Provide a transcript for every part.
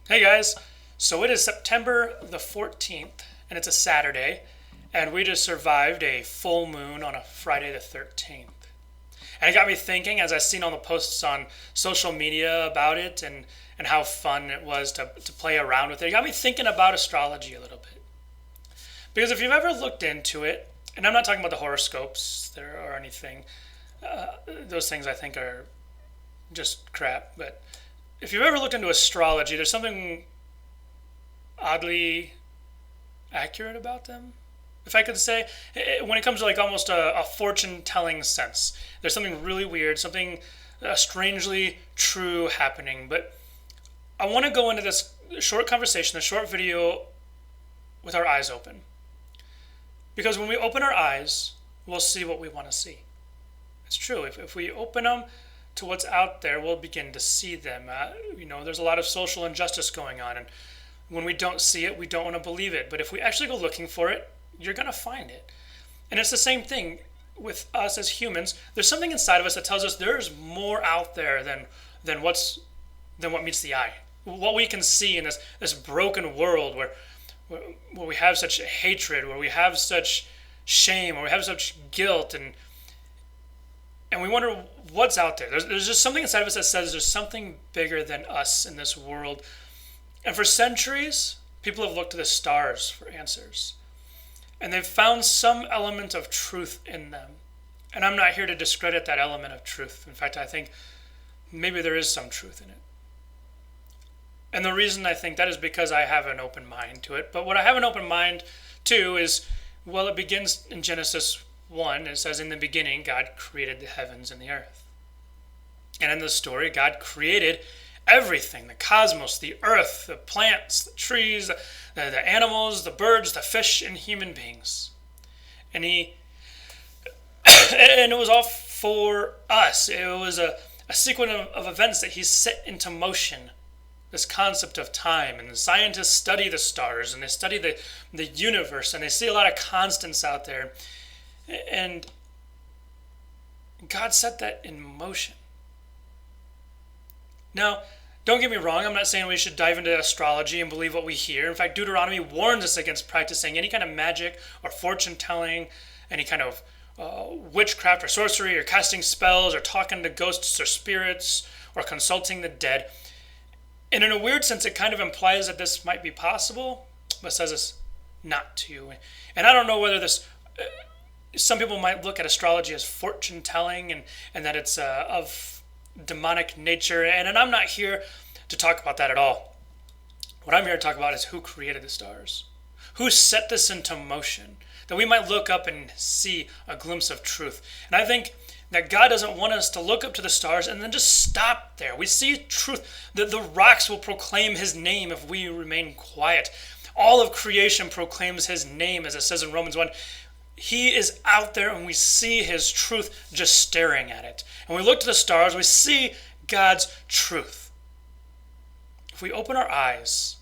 Hey guys, so it is September the 14th, and it's a Saturday, and we just survived a full moon on a Friday the 13th. And it got me thinking as I seen all the posts on social media about it and how fun it was to play around with it. It got me thinking about astrology a little bit. Because if you've ever looked into it, and I'm not talking about the horoscopes there or anything, those things I think are just crap, but if you've ever looked into astrology, there's something oddly accurate about them. If I could say, when it comes to like almost a fortune telling sense, there's something really weird, something strangely true happening. But I want to go into this short conversation, this short video, with our eyes open. Because when we open our eyes, we'll see what we want to see. It's true. If we open them to what's out there, we'll begin to see them. There's a lot of social injustice going on, and when we don't see it, we don't want to believe it. But if we actually go looking for it, you're going to find it. And it's the same thing with us as humans. There's something inside of us that tells us there's more out there than what meets the eye. What we can see in this broken world where we have such hatred, where we have such shame, where we have such guilt, and we wonder what's out there. There's just something inside of us that says there's something bigger than us in this world. And for centuries, people have looked to the stars for answers. And they've found some element of truth in them. And I'm not here to discredit that element of truth. In fact, I think maybe there is some truth in it. And the reason I think that is because I have an open mind to it. But what I have an open mind to is, well, it begins in Genesis 1. It says, in the beginning, God created the heavens and the earth. And in the story, God created everything, the cosmos, the earth, the plants, the trees, the animals, the birds, the fish, and human beings. And and it was all for us. It was a sequence of events that he set into motion. This concept of time, and the scientists study the stars, and they study the universe, and they see a lot of constants out there. And God set that in motion. Now, don't get me wrong, I'm not saying we should dive into astrology and believe what we hear. In fact, Deuteronomy warns us against practicing any kind of magic or fortune telling, any kind of witchcraft or sorcery, or casting spells, or talking to ghosts or spirits, or consulting the dead. And in a weird sense, it kind of implies that this might be possible, but says it's not to. And I don't know whether this... some people might look at astrology as fortune telling, and that it's of demonic nature, and I'm not here to talk about that at all. What I'm here to talk about is who created the stars, who set this into motion, that we might look up and see a glimpse of truth. And I think that God doesn't want us to look up to the stars and then just stop there. We see truth. The rocks will proclaim his name if we remain quiet. All of creation proclaims his name, as it says in Romans 1. He is out there, and we see his truth just staring at it. And we look to the stars, we see God's truth. If we open our eyes,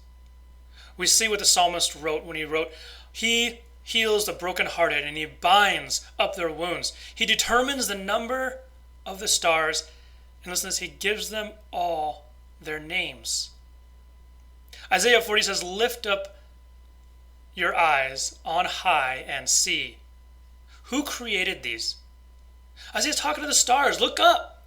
we see what the psalmist wrote when he wrote, he heals the brokenhearted, and he binds up their wounds. He determines the number of the stars, and listen to this, he gives them all their names. Isaiah 40 says, lift up your eyes on high and see. Who created these? Isaiah's talking to the stars. Look up.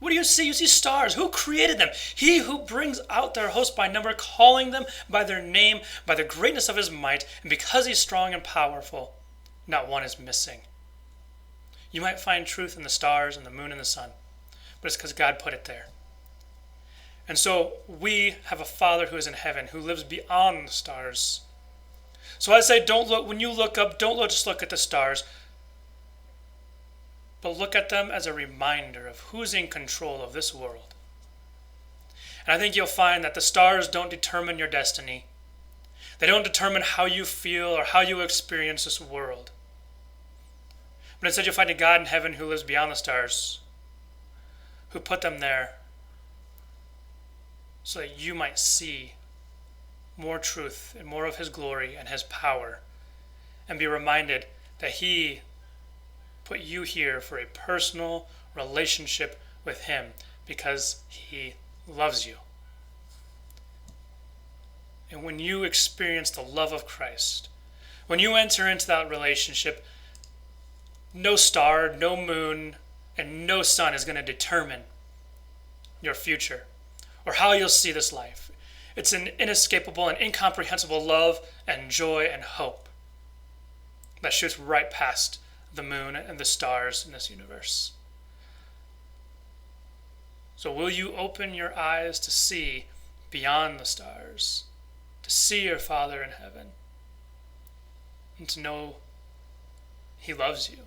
What do you see? You see stars. Who created them? He who brings out their host by number, calling them by their name, by the greatness of his might, and because he's strong and powerful, not one is missing. You might find truth in the stars and the moon and the sun, but it's because God put it there. And so we have a Father who is in heaven, who lives beyond the stars. So I say, don't look, when you look up, just look at the stars, but look at them as a reminder of who's in control of this world. And I think you'll find that the stars don't determine your destiny. They don't determine how you feel or how you experience this world. But instead you'll find a God in heaven who lives beyond the stars, who put them there so that you might see more truth and more of his glory and his power, and be reminded that he put you here for a personal relationship with him because he loves you. And when you experience the love of Christ, when you enter into that relationship, no star, no moon, and no sun is going to determine your future or how you'll see this life. It's an inescapable and incomprehensible love and joy and hope that shoots right past the moon and the stars in this universe. So will you open your eyes to see beyond the stars, to see your Father in heaven, and to know He loves you?